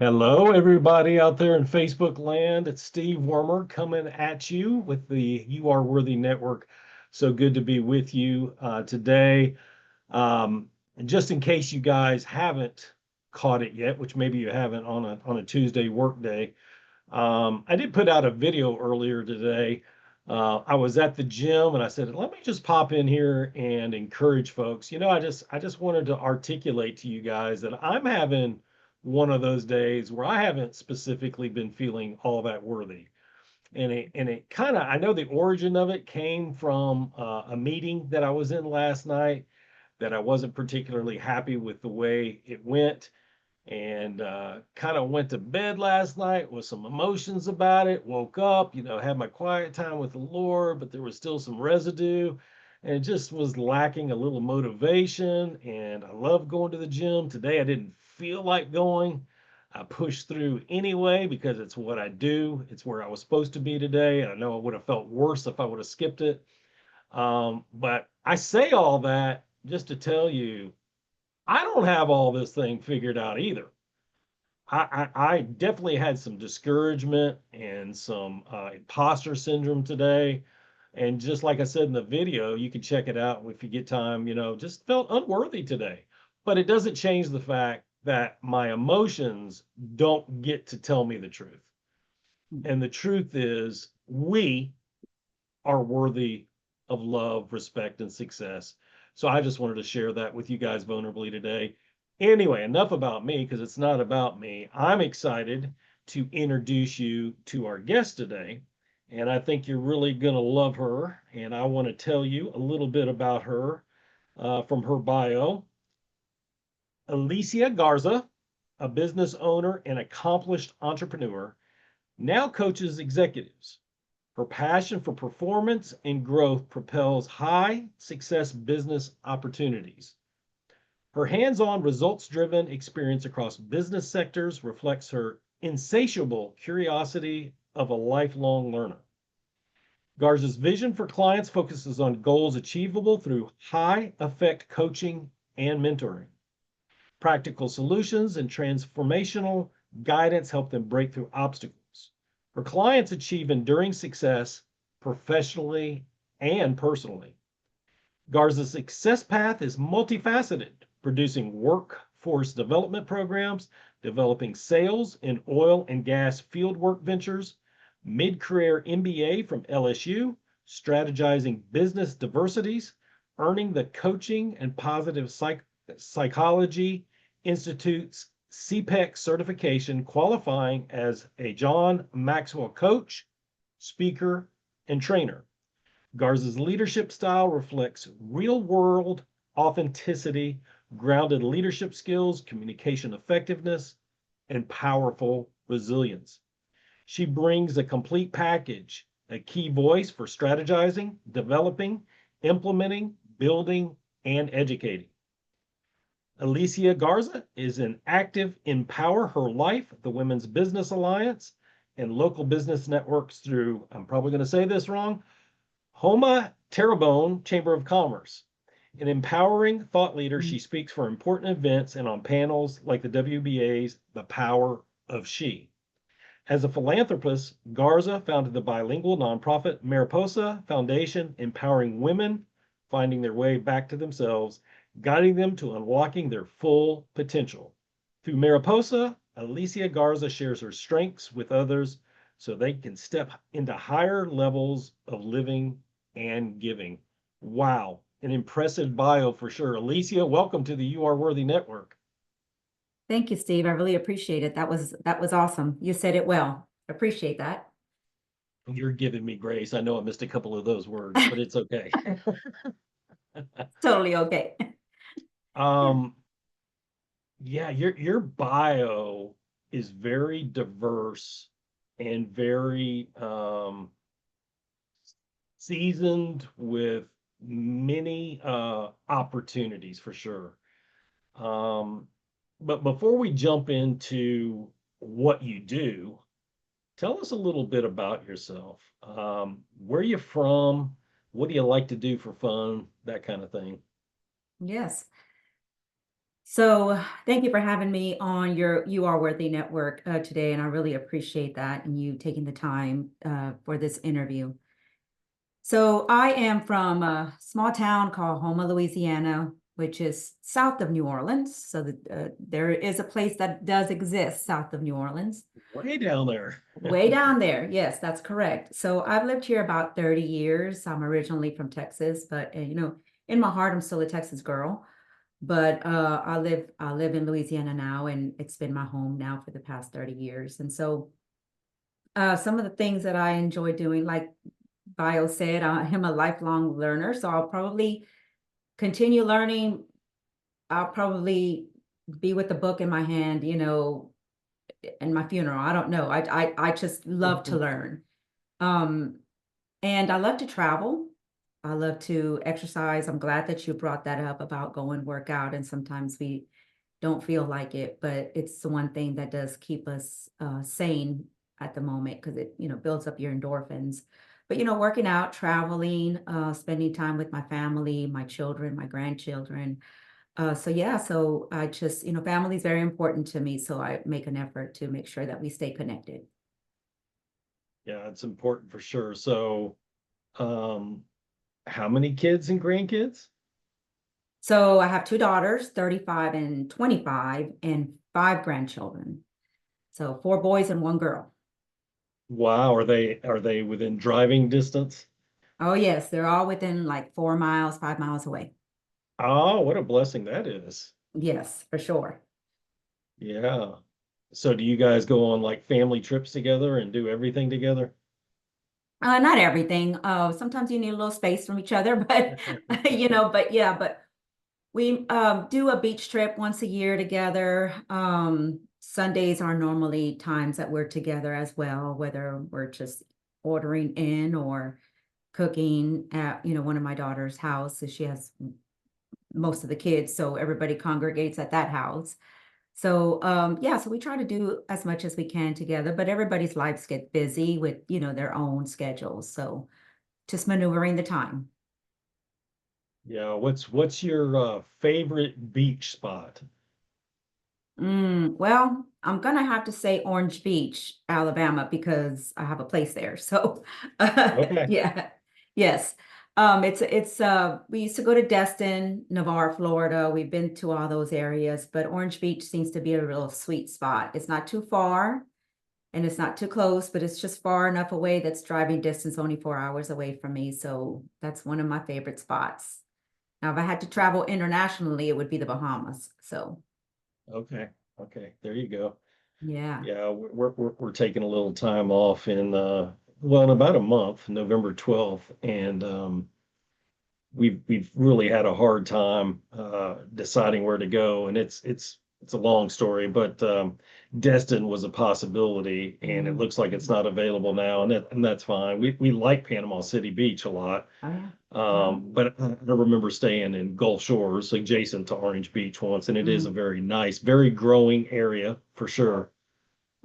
Hello, everybody out there in Facebook land. It's Steve Wormer coming at you with the You Are Worthy Network. So good to be with you today. And just in case you guys haven't caught it yet, which maybe you haven't on a Tuesday work day, I did put out a video earlier today. I was at the gym and I said, let me just pop in here and encourage folks. I just wanted to articulate to you guys that I'm having one of those days where I haven't specifically been feeling all that worthy. And it kind of, I know the origin of it came from a meeting that I was in last night that I wasn't particularly happy with the way it went, and kind of went to bed last night with some emotions about it. Woke up, had my quiet time with the Lord, but there was still some residue, and it just was lacking a little motivation. And I love going to the gym. Today I didn't feel like going. I pushed through anyway because it's what I do. It's where I was supposed to be today. And I know I would have felt worse if I would have skipped it. But I say all that just to tell you I don't have all this thing figured out either. I definitely had some discouragement and some imposter syndrome today. And just like I said in the video, you can check it out if you get time, just felt unworthy today. But it doesn't change the fact that my emotions don't get to tell me the truth. And the truth is, we are worthy of love, respect, and success. So I just wanted to share that with you guys vulnerably today. Anyway, enough about me because it's not about me. I'm excited to introduce you to our guest today. And I think you're really going to love her. And I want to tell you a little bit about her from her bio. Alicia Garza, a business owner and accomplished entrepreneur, now coaches executives. Her passion for performance and growth propels high success business opportunities. Her hands on, results driven experience across business sectors reflects her insatiable curiosity of a lifelong learner. Garza's vision for clients focuses on goals achievable through high effect coaching and mentoring. Practical solutions and transformational guidance help them break through obstacles. Her clients achieve enduring success professionally and personally. Garza's success path is multifaceted, producing workforce development programs, developing sales in oil and gas fieldwork ventures, mid-career MBA from LSU, strategizing business diversities, earning the Coaching and Positive Psychology Institute's CPEC certification, qualifying as a John Maxwell coach, speaker, and trainer. Garza's leadership style reflects real world authenticity, grounded leadership skills, communication effectiveness, and powerful resilience. She brings a complete package, a key voice for strategizing, developing, implementing, building, and educating. Alicia Garza is an active Empower Her Life, the Women's Business Alliance, and local business networks through, I'm probably going to say this wrong, Homa Terrebonne Chamber of Commerce. An empowering thought leader, she speaks for important events and on panels like the WBA's The Power of She. As a philanthropist, Garza founded the bilingual nonprofit Mariposa Foundation, empowering women finding their way back to themselves, guiding them to unlocking their full potential. Through Mariposa, Alicia Garza shares her strengths with others so they can step into higher levels of living and giving. Wow, an impressive bio for sure. Alicia, welcome to the You Are Worthy Network. Thank you, Steve. I really appreciate it. That was awesome. You said it well. Appreciate that. You're giving me grace. I know I missed a couple of those words, but it's okay. Totally okay. um, yeah, your bio is very diverse and very seasoned with many opportunities for sure. Um, but before we jump into what you do, tell us a little bit about yourself. Where are you from? What do you like to do for fun? That kind of thing. Yes. So thank you for having me on your You Are Worthy network today, and I really appreciate that and you taking the time for this interview. So I am from a small town called Houma, Louisiana, which is south of New Orleans. So there is a place that does exist south of New Orleans. Way down there. Way down there. Yes, that's correct. So I've lived here about 30 years. I'm originally from Texas, but in my heart, I'm still a Texas girl. But I live in Louisiana now, and it's been my home now for the past 30 years. And so some of the things that I enjoy doing, like Bio said, I am a lifelong learner, so I'll probably continue learning. I'll probably be with the book in my hand, in my funeral. I don't know. I just love to learn. Um, and I love to travel. I love to exercise. I'm glad that you brought that up about going work out. And sometimes we don't feel like it, but it's the one thing that does keep us sane at the moment because it, builds up your endorphins. But, working out, traveling, spending time with my family, my children, my grandchildren. So yeah, so I just, family is very important to me. So I make an effort to make sure that we stay connected. Yeah, it's important for sure. So, um, how many kids and grandkids? So I have two daughters, 35 and 25, and five grandchildren. So four boys and one girl. Wow, are they within driving distance? Oh, yes, they're all within like 4 miles, 5 miles away. Oh, what a blessing that is. Yes, for sure. Yeah. So do you guys go on like family trips together and do everything together? Not everything. Sometimes you need a little space from each other, but but yeah, but we do a beach trip once a year together. Sundays are normally times that we're together as well, whether we're just ordering in or cooking at, one of my daughter's house. So she has most of the kids, so everybody congregates at that house. So yeah, so we try to do as much as we can together, but everybody's lives get busy with, their own schedules. So just maneuvering the time. Yeah, what's your favorite beach spot? Well, I'm gonna have to say Orange Beach, Alabama, because I have a place there. So Okay. yeah, yes. We used to go to Destin, Navarre, Florida. We've been to all those areas, but Orange Beach seems to be a real sweet spot. It's not too far and it's not too close, but it's just far enough away that's driving distance only 4 hours away from me. So that's one of my favorite spots. Now, if I had to travel internationally, it would be the Bahamas. So Okay. Okay. There you go. yeah. Yeah, we're taking a little time off in well, in about a month, November 12th, and we've really had a hard time deciding where to go, and it's a long story, but Destin was a possibility, and it Mm. looks like it's not available now, and that's fine. We like Panama City Beach a lot, Oh yeah. Mhm. but I remember staying in Gulf Shores adjacent to Orange Beach once, and it is a Mhm. very nice, very growing area for sure.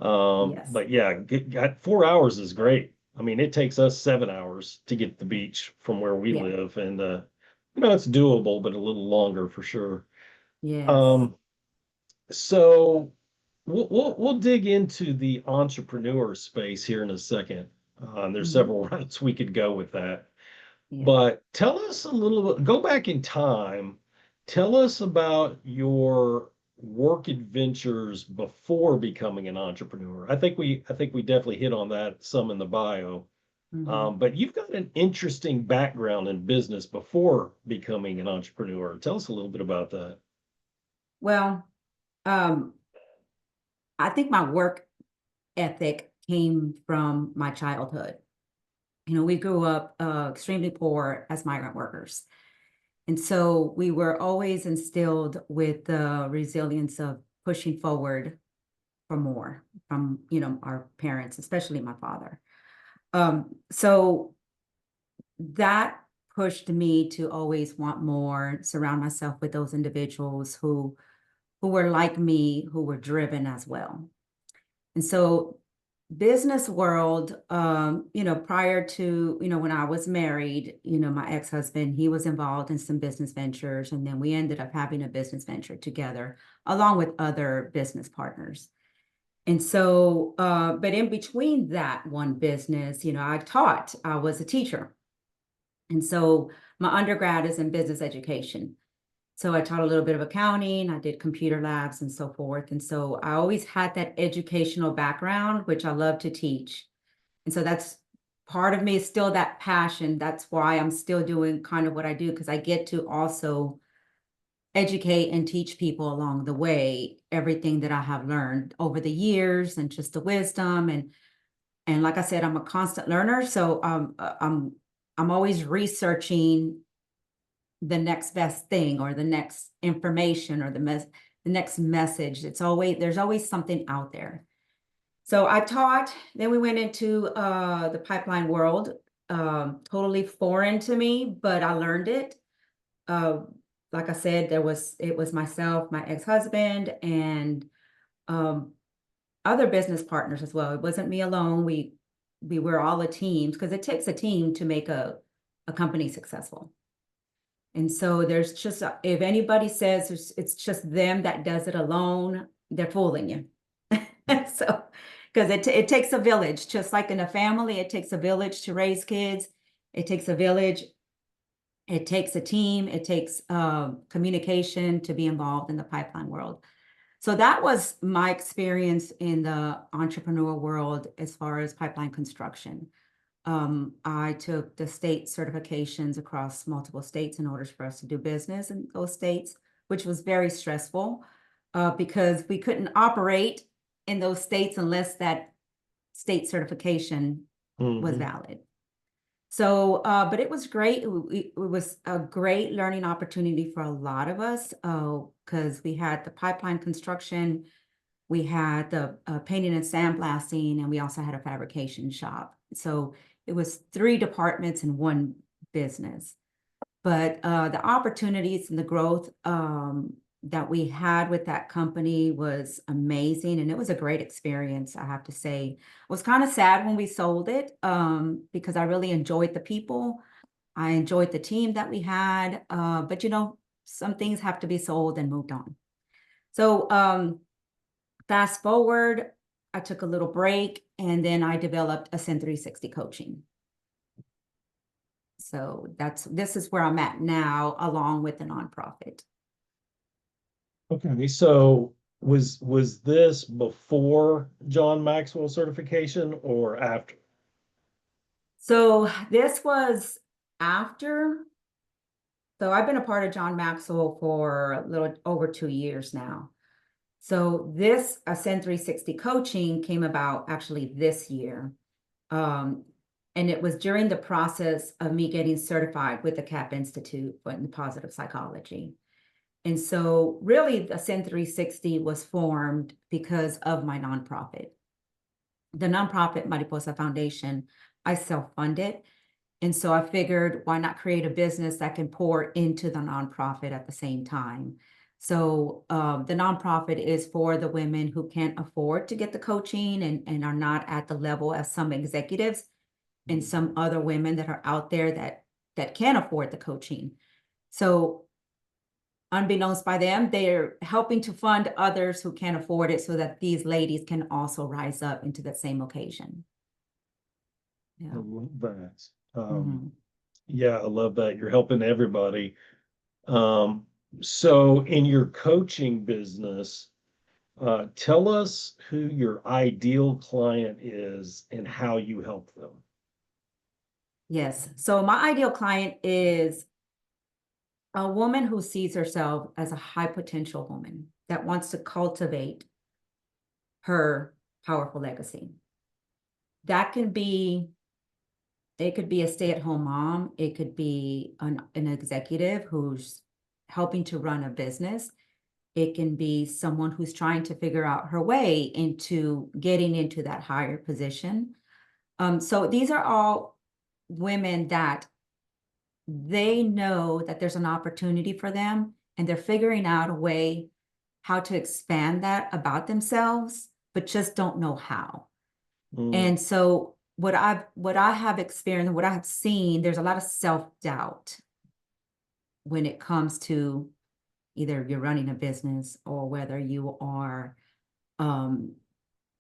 Yes. But yeah, got 4 hours is great. I mean, it takes us 7 hours to get to the beach from where we Yeah. live, and it's doable, but a little longer for sure. Yes. Um, so we'll dig into the entrepreneur space here in a second. There's Hmm. several routes we could go with that. Yeah. But tell us a little bit, go back in time. Tell us about your work adventures before becoming an entrepreneur. I think we definitely hit on that some in the bio. Hmm. But you've got an interesting background in business before becoming an entrepreneur. Tell us a little bit about that. Well, um, I think my work ethic came from my childhood. We grew up extremely poor as migrant workers. And so we were always instilled with the resilience of pushing forward for more from, our parents, especially my father. So that pushed me to always want more, surround myself with those individuals who were like me, who were driven as well. And so business world, prior to, when I was married, my ex-husband, he was involved in some business ventures, and then we ended up having a business venture together along with other business partners. And so, but in between that one business, I was a teacher. And so my undergrad is in business education. So I taught a little bit of accounting, I did computer labs and so forth. And so I always had that educational background, which I love to teach. And so that's part of me is still that passion. That's why I'm still doing kind of what I do, because I get to also educate and teach people along the way, everything that I have learned over the years and just the wisdom. And like I said, I'm a constant learner. So I'm always researching the next best thing or the next information or the next message. There's always something out there. So I taught, then we went into the pipeline world, totally foreign to me, but I learned it. Uh, like I said, it was myself, my ex-husband, and um, other business partners as well. It wasn't me alone. We were all a team, because it takes a team to make a company successful. And so there's just, if anybody says it's just them that does it alone, they're fooling you. So, because it takes a village, just like in a family, it takes a village to raise kids. It takes a village. It takes a team. It takes communication to be involved in the pipeline world. So that was my experience in the entrepreneur world as far as pipeline construction. I took the state certifications across multiple states in order for us to do business in those states, which was very stressful because we couldn't operate in those states unless that state certification was valid. So, but it was great. It was a great learning opportunity for a lot of us because we had the pipeline construction, we had the painting and sandblasting, and we also had a fabrication shop. So it was 3 departments in one business. But the opportunities and the growth that we had with that company was amazing. And it was a great experience, I have to say. I was kind of sad when we sold it because I really enjoyed the people. I enjoyed the team that we had. But, some things have to be sold and moved on. So fast forward, I took a little break, and then I developed Ascend 360 coaching. So this is where I'm at now, along with the nonprofit. Okay, so was this before John Maxwell certification or after? So this was after. So I've been a part of John Maxwell for a little over 2 years now. So this Ascend 360 coaching came about actually this year. And it was during the process of me getting certified with the CAP Institute in positive psychology. And so really the Ascend 360 was formed because of my nonprofit. The nonprofit Mariposa Foundation, I self-funded. And so I figured, why not create a business that can pour into the nonprofit at the same time? So the nonprofit is for the women who can't afford to get the coaching and are not at the level as some executives and some other women that are out there that can afford the coaching. So unbeknownst by them, they're helping to fund others who can't afford it so that these ladies can also rise up into the same occasion. I love that. Mm-hmm. Yeah, I love that. You're helping everybody. So in your coaching business, tell us who your ideal client is and how you help them. Yes. So my ideal client is a woman who sees herself as a high potential woman that wants to cultivate her powerful legacy. That can be, it could be a stay-at-home mom. It could be an executive who's helping to run a business. It can be someone who's trying to figure out her way into getting into that higher position. So these are all women that they know that there's an opportunity for them, and they're figuring out a way how to expand that about themselves, but just don't know how. Mm. And so what I have experienced, what I have seen, there's a lot of self-doubt when it comes to either you're running a business or whether you are um,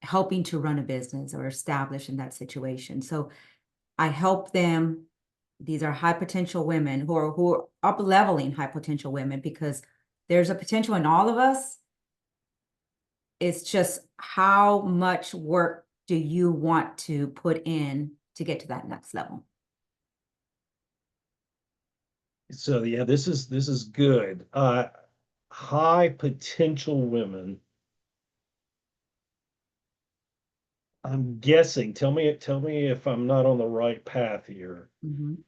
helping to run a business or establish in that situation. So I help them. These are high potential women who are up leveling high potential women because there's a potential in all of us. It's just how much work do you want to put in to get to that next level? So yeah, this is good. High potential women. I'm guessing. Tell me if I'm not on the right path here. Mhm.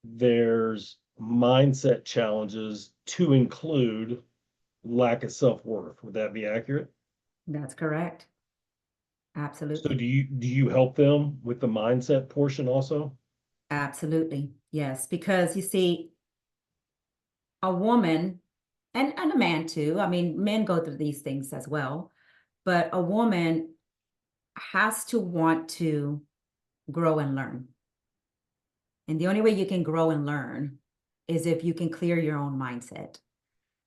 There's mindset challenges to include lack of self-worth. Would that be accurate? That's correct. So Absolutely. do you help them with the mindset portion also? Absolutely. Yes. Because you see, a woman and a man too, I mean, men go through these things as well, but a woman has to want to grow and learn. And the only way you can grow and learn is if you can clear your own mindset.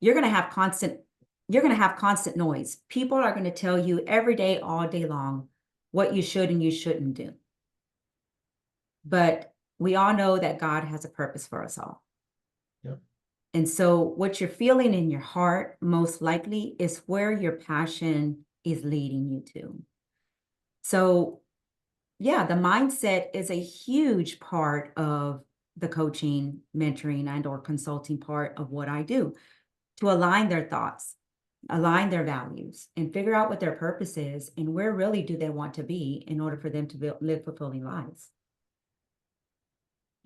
You're going to have constant you're going to have constant noise. People are going to tell you every day all day long what you should and you shouldn't do. But we all know that God has a purpose for us all. Yep. And so what you're feeling in your heart most likely is where your passion is leading you to. So yeah, the mindset is a huge part of the coaching, mentoring, and or consulting part of what I do to align their thoughts, align their values, and figure out what their purpose is and where really do they want to be in order for them to live fulfilling lives.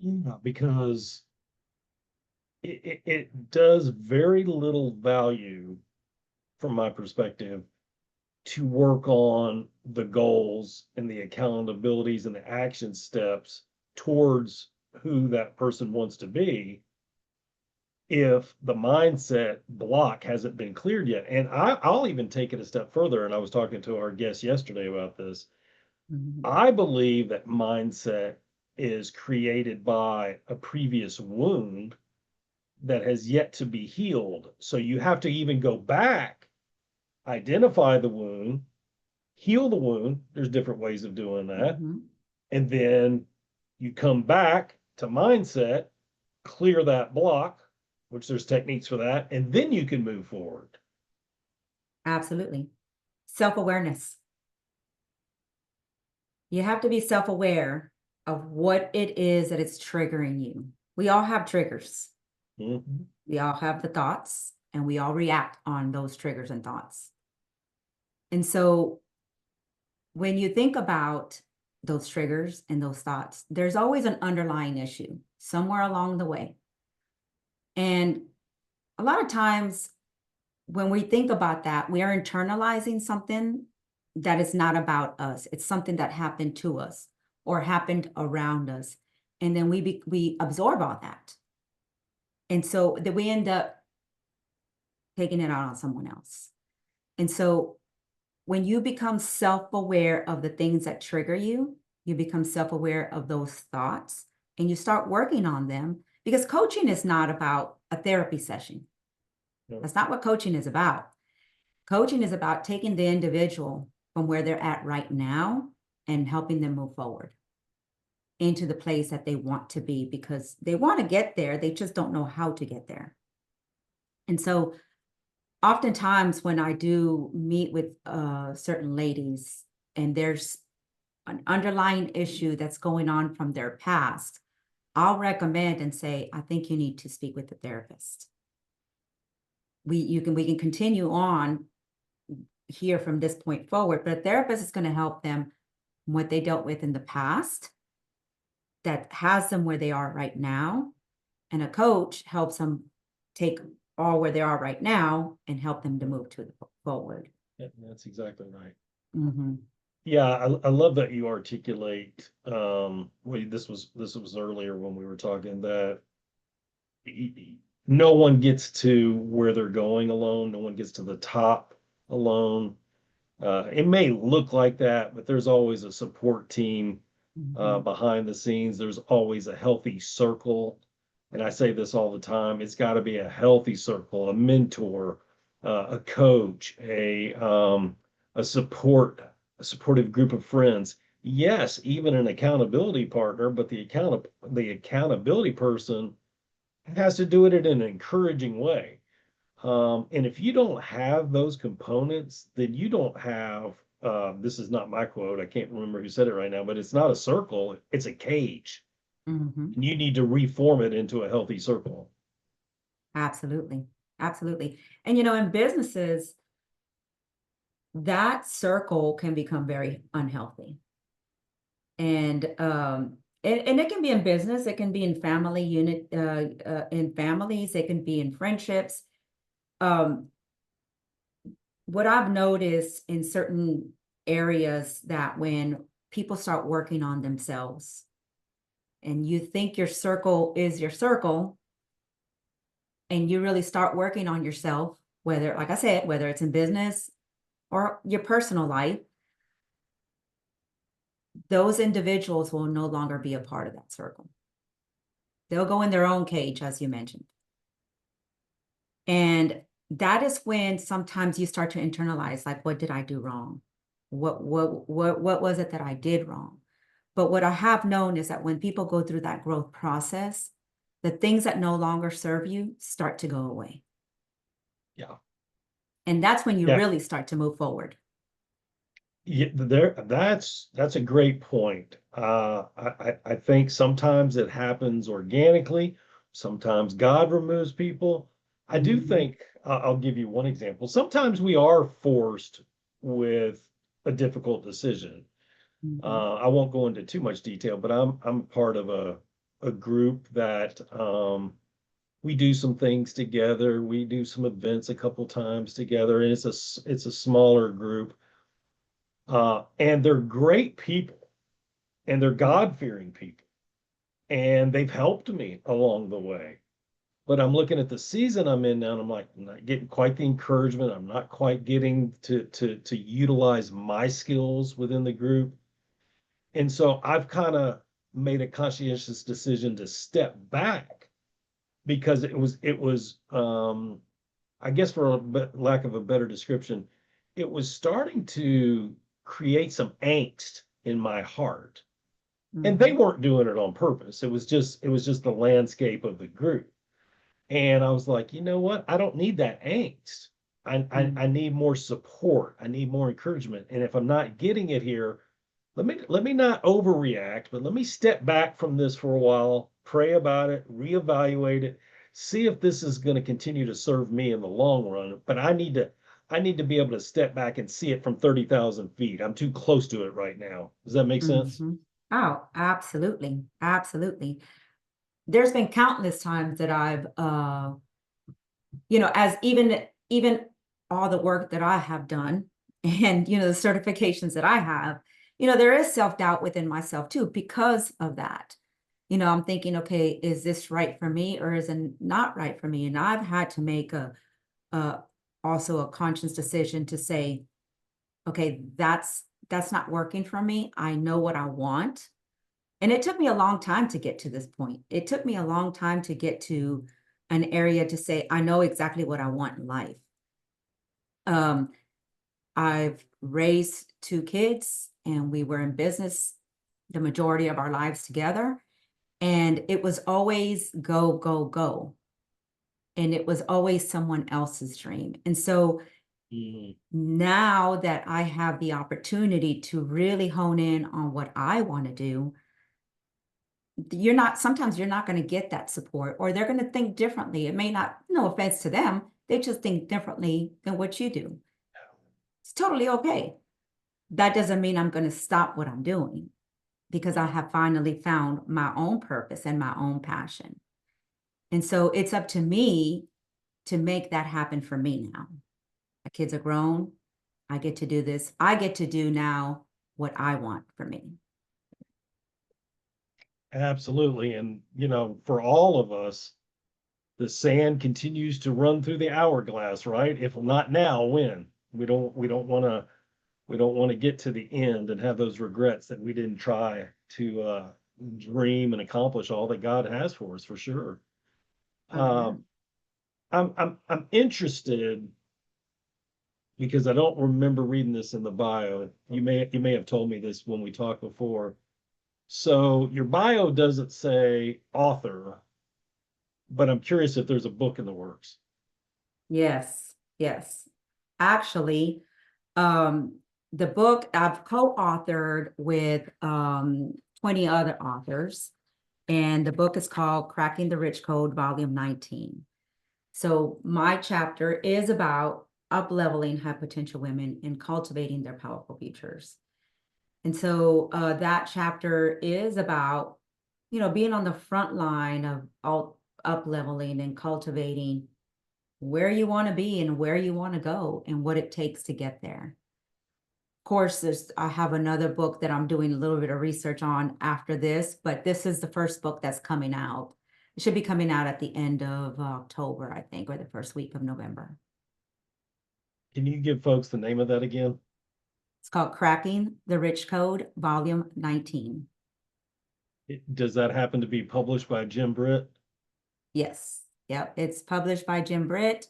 Yeah, because it does very little value from my perspective to work on the goals and the accountabilities and the action steps towards who that person wants to be if the mindset block hasn't been cleared yet. And I'll even take it a step further. And I was talking to our guest yesterday about this. Mhm. I believe that mindset is created by a previous wound that has yet to be healed. So you have to even go back, identify the wound, heal the wound. There's different ways of doing that. Mhm. And then you come back to mindset, clear that block, which there's techniques for that, and then you can move forward. Absolutely. Self-awareness. You have to be self-aware of what it is that is triggering you. We all have triggers. Mhm. We all have the thoughts and we all react on those triggers and thoughts. And so when you think about those triggers and those thoughts, there's always an underlying issue somewhere along the way. And a lot of times when we think about that, we are internalizing something that is not about us. It's something that happened to us or happened around us. And then we absorb all that. And so that we end up taking it out on someone else. And so when you become self-aware of the things that trigger you, you become self-aware of those thoughts and you start working on them because coaching is not about a therapy session. Yeah. That's not what coaching is about. Coaching is about taking the individual from where they're at right now and helping them move forward into the place that they want to be because they want to get there. They just don't know how to get there. And so oftentimes when I do meet with certain ladies and there's an underlying issue that's going on from their past, I'll recommend and say, I think you need to speak with the therapist. We can continue on here from this point forward, but a therapist is going to help them what they dealt with in the past that has them where they are right now. And a coach helps them take all where they are right now and help them to move to the forward. Yeah, that's exactly right. Mhm. Yeah, I love that you articulate well, this was earlier when we were talking that no one gets to where they're going alone, no one gets to the top alone. It may look like that, but there's always a support team Mhm. behind the scenes. There's always a healthy circle. And I say this all the time, it's got to be a healthy circle, a mentor, a coach, a a supportive group of friends. Yes, even an accountability partner, but the accountability person has to do it in an encouraging way. And if you don't have those components, then you don't have, this is not my quote. I can't remember who said it right now, but it's not a circle, it's a cage. Mhm. And you need to reform it into a healthy circle. Absolutely. Absolutely. And in businesses, that circle can become very unhealthy. And it can be in business, it can be in family unit, in families, it can be in friendships. Um, what I've noticed in certain areas that when people start working on themselves and you think your circle is your circle and you really start working on yourself, whether, like I said, whether it's in business or your personal life, those individuals will no longer be a part of that circle. They'll go in their own cage, as you mentioned. And that is when sometimes you start to internalize, like, what did I do wrong? What was it that I did wrong? But what I have known is that when people go through that growth process, the things that no longer serve you start to go away. Yeah. And that's when you Yeah. really start to move forward. Yeah, that's a great point. I think sometimes it happens organically. Sometimes God removes people. I do Mhm, think I'll give you one example. Sometimes we are forced with a difficult decision. mhm, I won't go into too much detail, but I'm part of a group that we do some things together. We do some events a couple times together, and it's a smaller group. And they're great people and they're mm, God-fearing people. And they've helped me along the way. But I'm looking at the season I'm in now, and I'm like, I'm not getting quite the encouragement. I'm not quite getting to utilize my skills within the group. And so I've kind of made a conscientious decision to step back because it was I guess for lack of a better description, it was starting to create some angst in my heart. And they mhm, weren't doing it on purpose. It was just the landscape of the group. And I was like, you know what? I don't need that angst. I mhm, need more support. I need more encouragement. And if I'm not getting it here, let me not overreact, but let me step back from this for a while, pray about it, reevaluate it, see if this is going to continue to serve me in the long run. But I need to be able to step back and see it from 30,000 feet. I'm too close to it right now. Does that make sense? mhm. Oh, absolutely. Absolutely. There's been countless times that I've as even all the work that I have done and the certifications that I have, there is self-doubt within myself too because of that. I'm thinking, okay, is this right for me or is it not right for me? And I've had to make a also a conscious decision to say, okay, that's not working for me. I know what I want. And it took me a long time to get to this point. It took me a long time to get to an area to say, I know exactly what I want in life. Um, I've raised two kids and we were in business the majority of our lives together. And it was always go, go, go. And it was always someone else's dream. And so Mm, now that I have the opportunity to really hone in on what I want to do, sometimes you're not going to get that support or they're going to think differently. It may not, no offense to them, they just think differently than what you do. It's totally okay. That doesn't mean I'm going to stop what I'm doing because I yeah, have finally found my own purpose and my own passion. And so it's up to me to make that happen for me now. My kids are grown. I get to do this. I get to do now what I want for me. absolutely. And, for all of us, the sand continues to run through the hourglass, right? If not now, when? We don't want to We don't want to get to the end and have those regrets that we didn't try to dream and accomplish all that God has for us, for sure. Amen. I'm interested because I don't remember reading this in the bio. You may have told me this when we talked before. So your bio doesn't say author, but I'm curious if there's a book in the works. Yes, yes. Actually, the book I've co-authored with 20 other authors, and the book is called Cracking the Rich Code, Volume 19. So my chapter is about up-leveling high potential women and cultivating their powerful futures. And so that chapter is about, being on the front line of up-leveling and cultivating where you want to be and where you want to go and what it takes to get there. Of course, I have another book that I'm doing a little bit of research on after this, but this is the first book that's coming out. It should be coming out at the end of October, I think, or the first week of November. Can you give folks the name of that again? It's called Cracking the Rich Code, Volume 19. Does that happen to be published by Jim Britt? Yes. Yep. It's published by Jim Britt,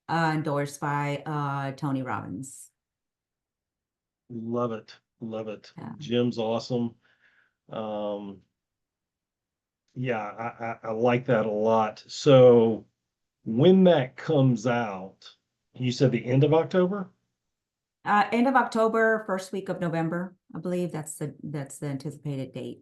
endorsed by Tony Robbins. Love it. Love it. Yeah. Jim's awesome. Yeah, I like that a lot. So when that comes out, you said the end of October? End of October, first week of November. I believe that's the anticipated date.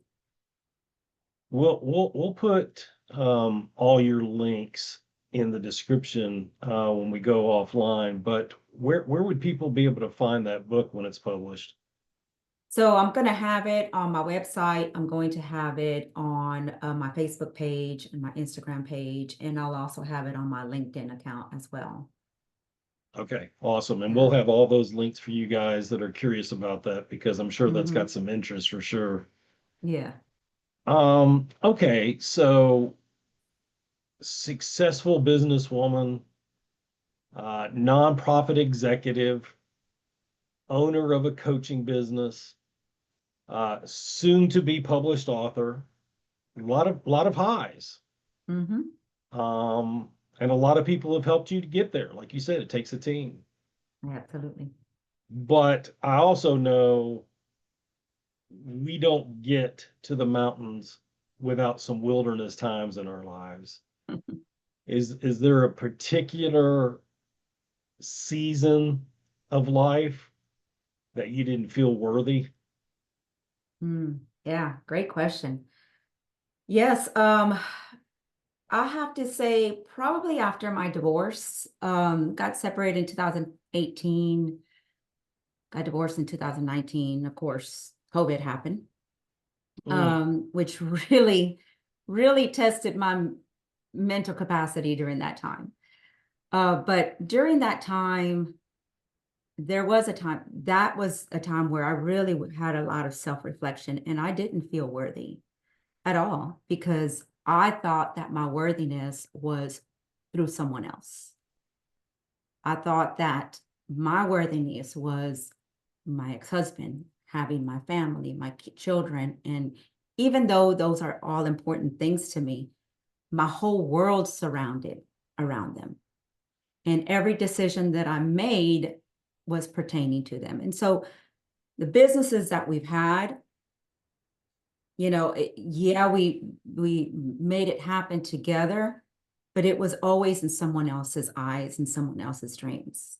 We'll put all your links in the description when we go offline, but where would people be able to find that book when it's published? So I'm going to have it on my website. I'm going to have it on my Facebook page and my Instagram page, and I'll also have it on my LinkedIn account as well. Okay, awesome. And we'll have all those links for you guys that are curious about that because I'm sure that's got some interest for sure. Yeah. Okay, so successful businesswoman, nonprofit executive, owner of a coaching business, soon to be published author, a lot of highs. And a lot of people have helped you to get there. Like you said, it takes a team. Absolutely. But I also know we don't get to the mountains without some wilderness times in our lives. Is there a particular season of life that you didn't feel worthy? Yeah, great question. Yes, I have to say probably after my divorce, got separated in 2018, got divorced in 2019. Of course, COVID happened, which really, really tested my mental capacity during that time. But during that time, that was a time where I really had a lot of self-reflection, and I didn't feel worthy at all because I thought that my worthiness was through someone else. I thought that my worthiness was my ex-husband, having my family, my children. And even though those are all important things to me, my whole world surrounded around them. And every decision that I made was pertaining to them. And so the businesses that we've had, yeah, we made it happen together, but it was always in someone else's eyes and someone else's dreams.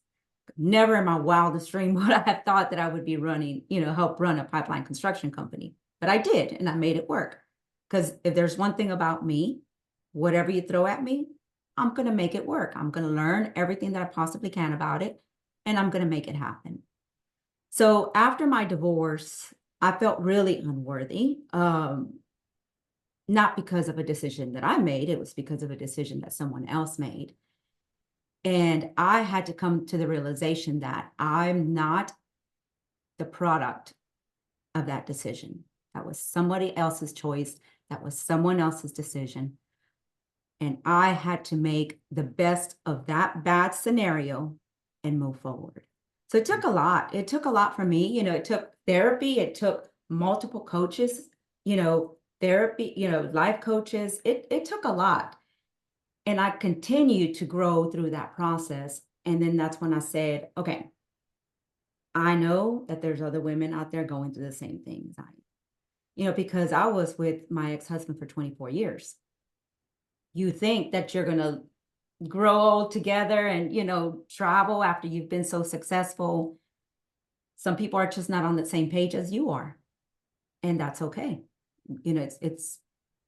Never in my wildest dream would I have thought that I would be running, help run a pipeline construction company. But I did, and I made it work. Because if there's one thing about me, whatever you throw at me, I'm going to make it work. I'm going to learn everything that I possibly can about it, and I'm going to make it happen. So after my divorce, I felt really unworthy, not because of a decision that I made. It was because of a decision that someone else made. And I had to come to the realization that I'm not the product of that decision. That was somebody else's choice. That was someone else's decision. And I had to make the best of that bad scenario and move forward. So it took a lot. It took a lot for me. It took therapy. It took multiple coaches, therapy, life coaches. It took a lot. And I continued to grow through that process. And then that's when I said, okay, I know that there's other women out there going through the same things I am. Because I was with my ex-husband for 24 years. You think that you're going to grow old together and, travel after you've been so successful. Some people are just not on the same page as you are. And that's okay.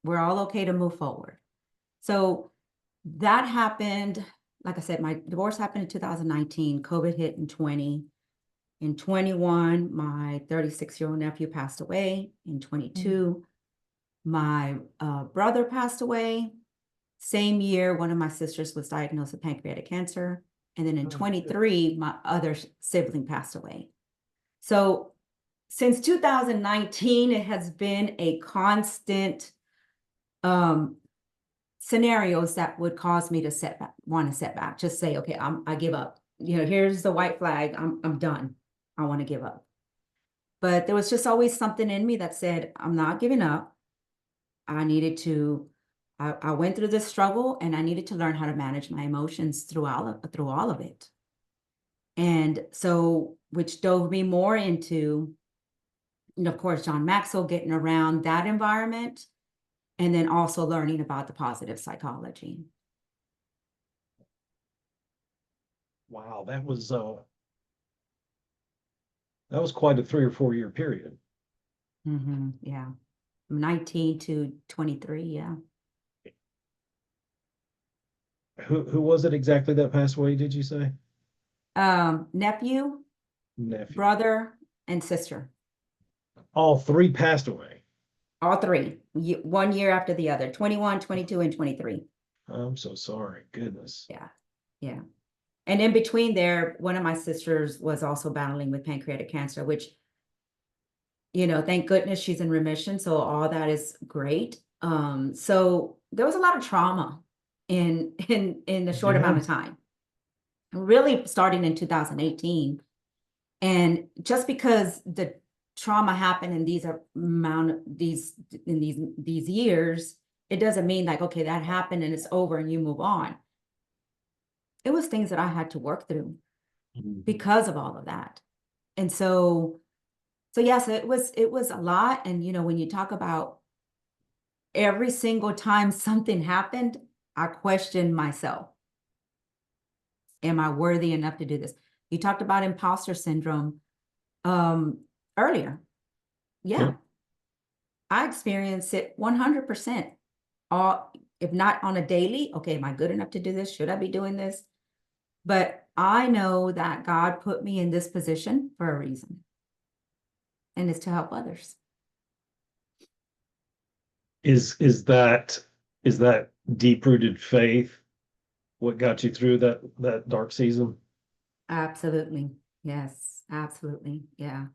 We're all okay to move forward. So that happened. Like I said, my divorce happened in 2019. COVID hit in 20. In 21, my 36-year-old nephew passed away. In 22, my brother passed away. Same year, one of my sisters was diagnosed with pancreatic cancer. And then in 23, my other sibling passed away. So since 2019, it has been a constant scenarios that would cause me to want to set back. Just say, okay, I give up. Here's the white flag. I'm done. I want to give up. But there was just always something in me that said, I'm not giving up. I went through this struggle, and I needed to learn how to manage my emotions through all of it. And so, which dove me more into, of course, John Maxwell, getting around that environment, and then also learning about the positive psychology. Wow, that was quite a 3 or 4 year period. Yeah. 19 to 23, yeah. Who was it exactly that passed away, did you say? Nephew, brother, and sister. All three passed away. All three, 1 year after the other, 21, 22, and 23. I'm so sorry. Goodness. Yeah. And in between there, one of my sisters was also battling with pancreatic cancer, which, thank goodness she's in remission. So all that is great. So there was a lot of trauma in a short amount of time, really starting in 2018. And just because the trauma happened in these years, it doesn't mean like, okay, that happened and it's over and you move on. It was things that I had to work through because of all of that. And so yes, it was a lot. And, when you talk about every single time something happened, I questioned myself. Am I worthy enough to do this? You talked about imposter syndrome earlier. Yeah. I experience it 100%. If not on a daily, okay, am I good enough to do this? Should I be doing this? But I know that God put me in this position for a reason, and it's to help others. Is that deep-rooted faith what got you through that dark season? Absolutely. Yes, absolutely. Yeah.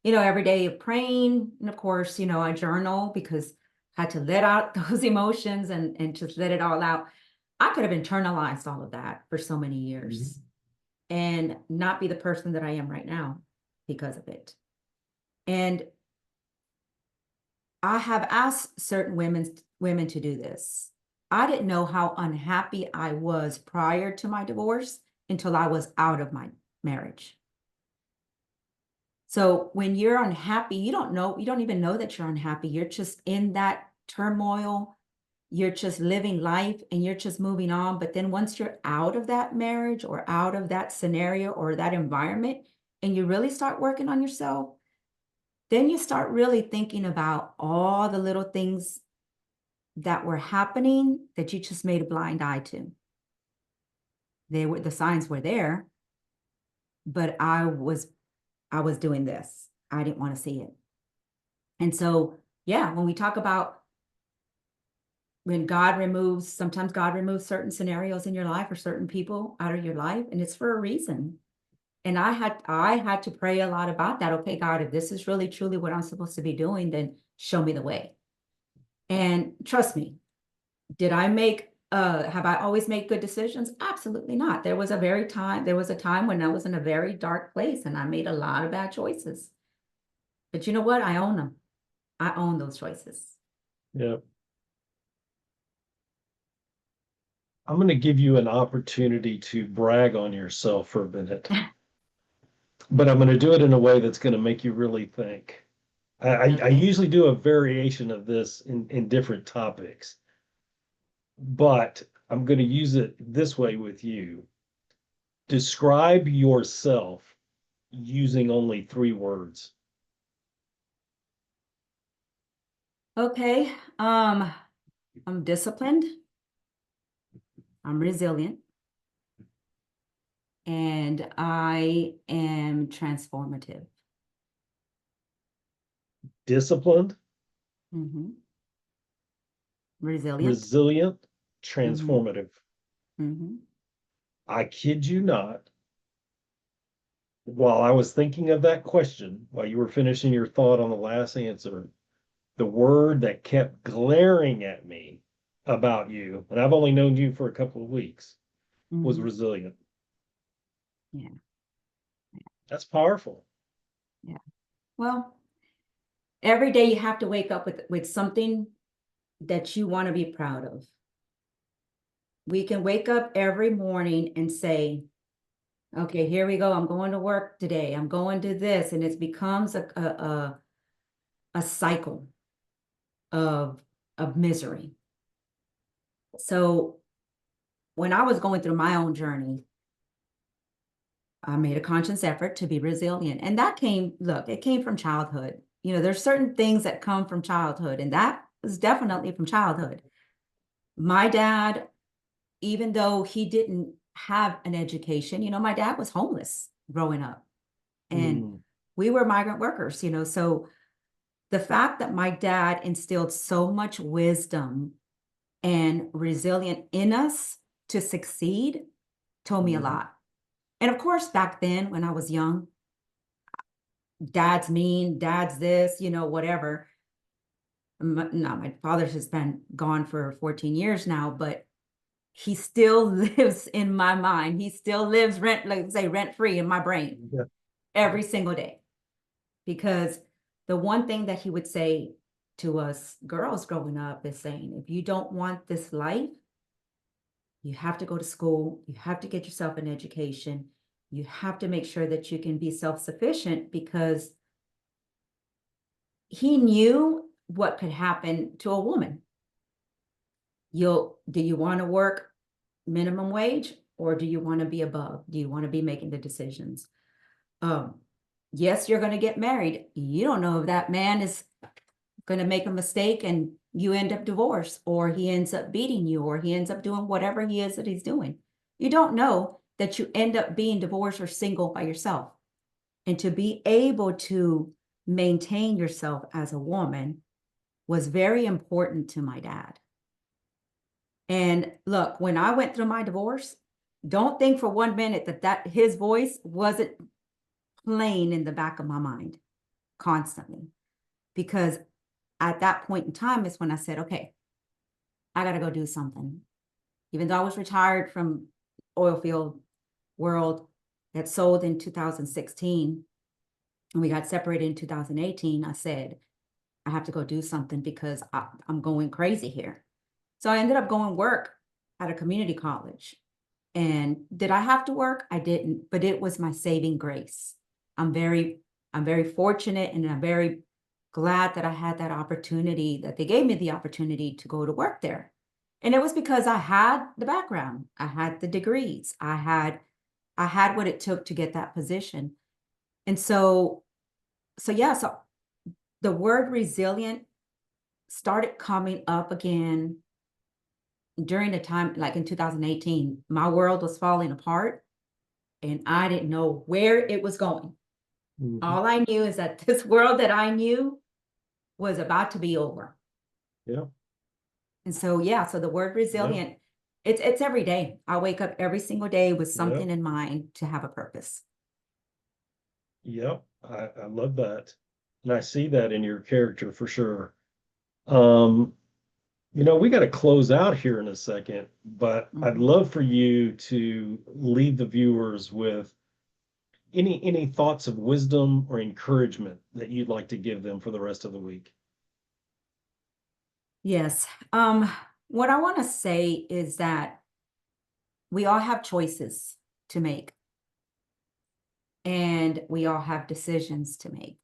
Every day praying, and of course, I journal because I had to let out those emotions and just let it all out. I could have internalized all of that for so many years and not be the person that I am right now because of it. And I have asked certain women to do this. I didn't know how unhappy I was prior to my divorce until I was out of my marriage. So when you're unhappy, you don't even know that you're unhappy. You're just in that turmoil. You're just living life and you're just moving on. But then once you're out of that marriage or out of that scenario or that environment, and you really start working on yourself, then you start really thinking about all the little things that were happening that you just made a blind eye to. The signs were there, but I was doing this. I didn't want to see it. And so, yeah, when we talk about sometimes God removes certain scenarios in your life or certain people out of your life, and it's for a reason. And I had to pray a lot about that. Okay, God, if this is really truly what I'm supposed to be doing, then show me the way. And trust me, did I make Have I always made good decisions? Absolutely not. There was a time when I was in a very dark place and I made a lot of bad choices. But you know what? I own them. I own those choices. Yeah. I'm going to give you an opportunity to brag on yourself for a minute, but I'm going to do it in a way that's going to make you really think. I Okay. usually do a variation of this in different topics, but I'm going to use it this way with you. Describe yourself using only 3 words. Okay. I'm disciplined. I'm resilient. And I am transformative. Disciplined, Hmm. Resilient. resilient, Hmm. transformative. Hmm. I kid you not. While I was thinking of that question, while you were finishing your thought on the last answer, the word that kept glaring at me about you, and I've only known you for a couple of weeks, was Hmm. resilient. Yeah. That's powerful. Yeah. Well, every day you have to wake up with something that you want to be proud of. We can wake up every morning and say, okay, here we go. I'm going to work today. I'm going to this. And it becomes a cycle of, of misery. So when I was going through my own journey, I made a conscious effort to be resilient. And that came, look, it came from childhood. There's certain things that come from childhood, and that was definitely from childhood. My dad, even though he didn't have an education, my dad was homeless growing up, and Mm, we were migrant workers, so the fact that my dad instilled so much wisdom and resilience in us to succeed told me a mhm, lot. And of course, back then when I was young, dad's mean, dad's this, whatever. No, my father has been gone for 14 years now, but he still lives in my mind. He still lives like say, rent free in my brain yeah, every single day. Because the one thing that he would say to us girls growing up is saying, if you don't want this life, you have to go to school, you have to get yourself an education, you have to make sure that you can be self-sufficient, because he knew what could happen to a woman. Do you want to work minimum wage, or do you want to be above? Do you want to be making the decisions? Um, yes, you're going to get married. You don't know if that man is going to make a mistake and you end up divorced, or he ends up beating you, or he ends up doing whatever he is that he's doing. You don't know that you end up being divorced or single by yourself. And to be able to maintain yourself as a woman was very important to my dad. And look, when I went through my divorce, don't think for 1 minute that his voice wasn't playing in the back of my mind constantly. Because at that point in time is when I said, okay, I got to go do something. Even though I was retired from oil field world that sold in 2016, and we got separated in 2018, I said, I have to go do something because I'm going crazy here. So I ended up going work at a community college. And did I have to work? I didn't, but it was my saving grace. I'm very, I'm very fortunate, and I'm very glad that I had that opportunity, that they gave me the opportunity to go to work there. And it was because I had the background, I had the degrees, I had what it took to get that position. And so the word resilient started coming up again during the time, like in 2018. My world was falling apart and I didn't know where it was going. mhm, All I knew is that this world that I knew was about to be over. yeah, And so, yeah, so the word yeah, resilient, it's every day. I wake up every single day with yeah, something in mind to have a purpose. yeah. I love that. And I see that in your character for sure. Um, We got to close out here in a second, but I'd Mhm. love for you to leave the viewers with any thoughts of wisdom or encouragement that you'd like to give them for the rest of the week. Yes. What I want to say is that we all have choices to make, and we all have decisions to make.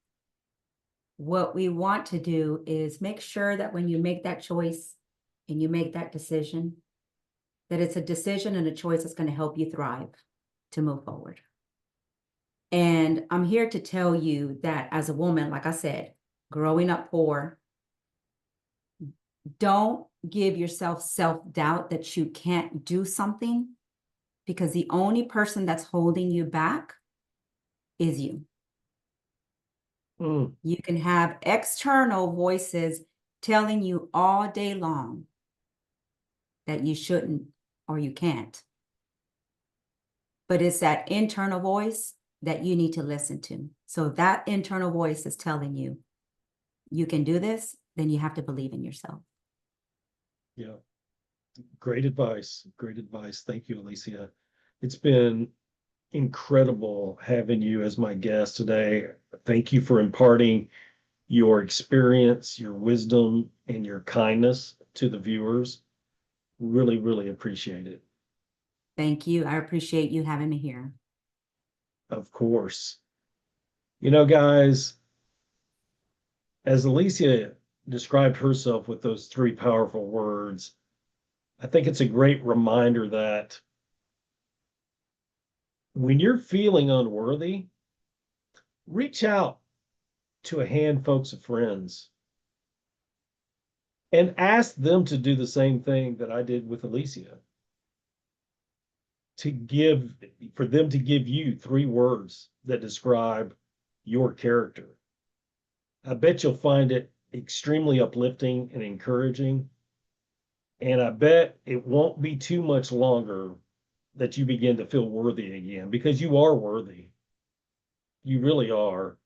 What we want to do is make sure that when you make that choice and you make that decision, that it's a decision and a choice that's going to help you thrive to move forward. And I'm here to tell you that as a woman, like I said, growing up poor, don't give yourself self-doubt that you can't do something, because the only person that's holding you back is you. Mm, You can have external voices telling you all day long that you shouldn't or you can't. But it's that internal voice that you need to listen to. So if that internal voice is telling you you can do this, then you have to believe in yourself. yeah, great advice. Great advice. Thank you, Alicia. It's been incredible having you as my guest today. Thank you for imparting your experience, your wisdom, and your kindness to the viewers. Really, really appreciate it. Thank you. I appreciate you having me here. Of course. Guys, as Alicia described herself with those three powerful words, I think it's a great reminder that when you're feeling unworthy, reach out to a handful of friends and ask them to do the same thing that I did with Alicia, to give for them to give you three words that describe your character. I bet you'll find it extremely uplifting and encouraging. And I bet it won't be too much longer that you begin to feel worthy again, because you are worthy. You really are.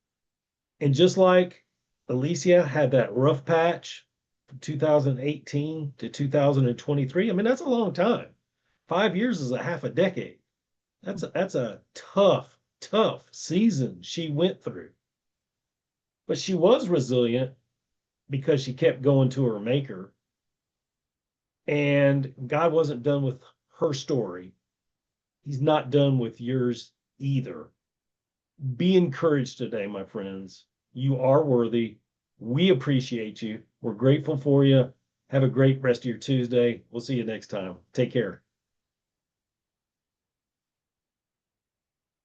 And just like Alicia had that rough patch from 2018 to 2023, I mean, that's a long time. 5 years is a half a decade. That's a tough, tough season she went through. But she was resilient because she kept going to her maker. And God wasn't done with her story. He's not done with yours either. Be encouraged today, my friends. You are worthy. We appreciate you. We're grateful for you. Have a great rest of your Tuesday. We'll see you next time. Take care.